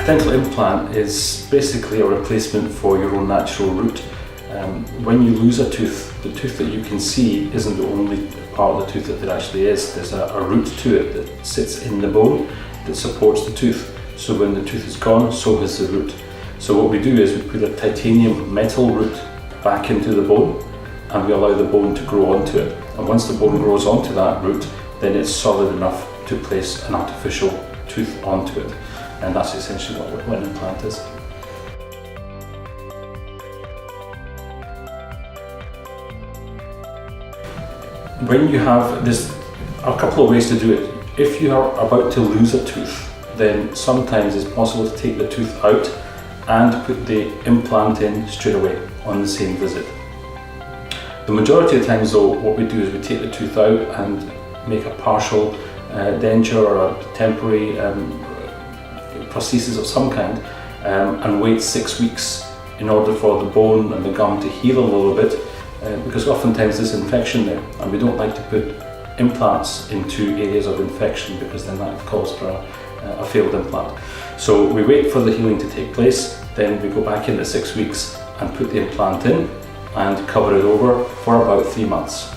dental implant is basically a replacement for your own natural root. When you lose a tooth, the tooth that you can see isn't the only part of the tooth that there actually is. There's a root to it that sits in the bone that supports the tooth. So when the tooth is gone, so has the root. So what we do is we put a titanium metal root back into the bone, and we allow the bone to grow onto it. And once the bone grows onto that root, then it's solid enough to place an artificial tooth onto it. And that's essentially what an implant is. When you have this, a couple of ways to do it. If you are about to lose a tooth, then sometimes it's possible to take the tooth out and put the implant in straight away on the same visit. The majority of times though, what we do is we take the tooth out and make a partial denture or a temporary prosthesis of some kind and wait 6 weeks in order for the bone and the gum to heal a little bit, because oftentimes there's infection there, and we don't like to put implants into areas of infection because then that calls for a failed implant. So we wait for the healing to take place, then we go back in at 6 weeks and put the implant in and cover it over for about 3 months.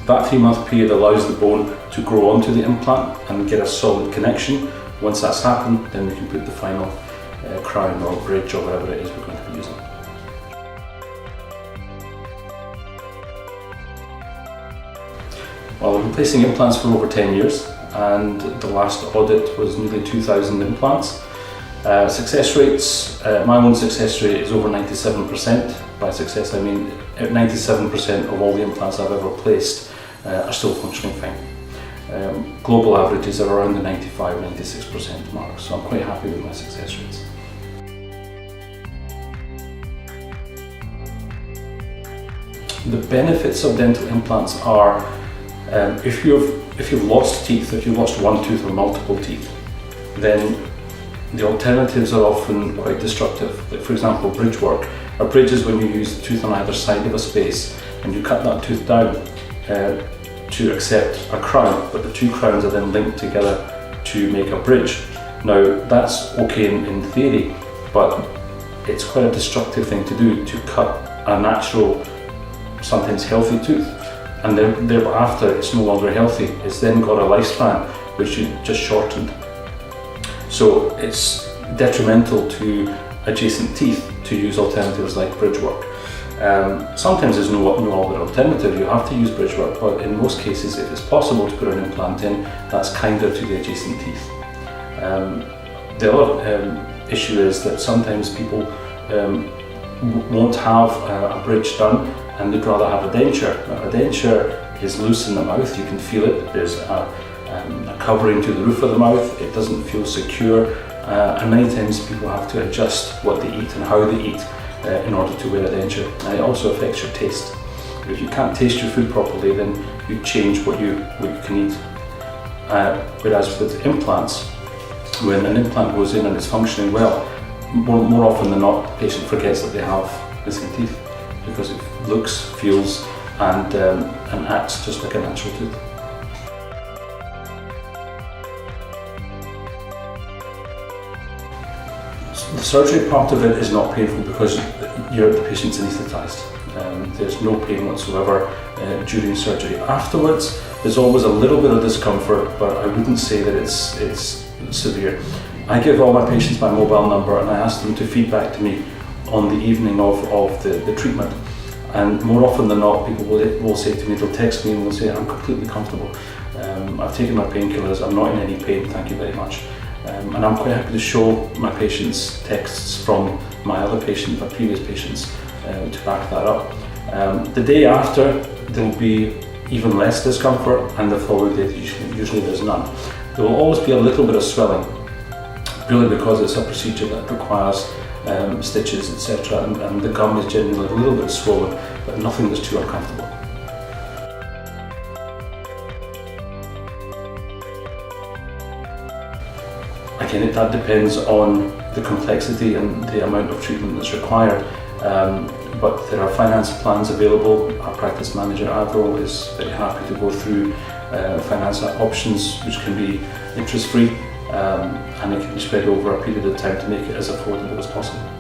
That 3-month period allows the bone to grow onto the implant and get a solid connection. Once that's happened, then we can put the final crown or bridge or whatever it is we're going to be using. Well, we've been placing implants for over 10 years, and the last audit was nearly 2,000 implants. Success rates, my own success rate is over 97%. By success I mean 97% of all the implants I've ever placed are still functioning fine. Global averages are around the 95-96% mark, so I'm quite happy with my success rates. The benefits of dental implants are if you've lost teeth, if you've lost one tooth or multiple teeth, then the alternatives are often quite destructive. Like for example, bridge work. A bridge is when you use the tooth on either side of a space and you cut that tooth down to accept a crown, but the two crowns are then linked together to make a bridge. Now that's okay in theory, but it's quite a destructive thing to do, to cut a natural, sometimes healthy tooth, and then thereafter it's no longer healthy. It's then got a lifespan which you just shortened. So it's detrimental to adjacent teeth to use alternatives like bridge work. Sometimes there's no other alternative, you have to use bridge work, but in most cases if it's possible to put an implant in, that's kinder to the adjacent teeth. The other issue is that sometimes people won't have a bridge done and they'd rather have a denture. Now, a denture is loose in the mouth, you can feel it, there's a covering to the roof of the mouth, it doesn't feel secure, and many times people have to adjust what they eat and how they eat in order to wear a denture, and it also affects your taste. If you can't taste your food properly, then you change what you can eat. Whereas with implants, when an implant goes in and it's functioning well, more often than not, the patient forgets that they have missing teeth because it looks, feels, and acts just like a natural tooth. The surgery part of it is not painful because the patient's anaesthetised. There's no pain whatsoever during surgery. Afterwards, there's always a little bit of discomfort, but I wouldn't say that it's severe. I give all my patients my mobile number and I ask them to feedback to me on the evening of the treatment. And more often than not, people will say to me, they'll text me and they'll say, I'm completely comfortable. I've taken my painkillers, I'm not in any pain, thank you very much. And I'm quite happy to show my patients texts from my other patients, my previous patients, to back that up. The day after, there'll be even less discomfort, and the following day, usually there's none. There will always be a little bit of swelling, purely because it's a procedure that requires stitches, etc., and the gum is generally a little bit swollen, but nothing that's too uncomfortable. Again, that depends on the complexity and the amount of treatment that's required, but there are finance plans available. Our practice manager, Avril, is very happy to go through finance options which can be interest-free, and it can be spread over a period of time to make it as affordable as possible.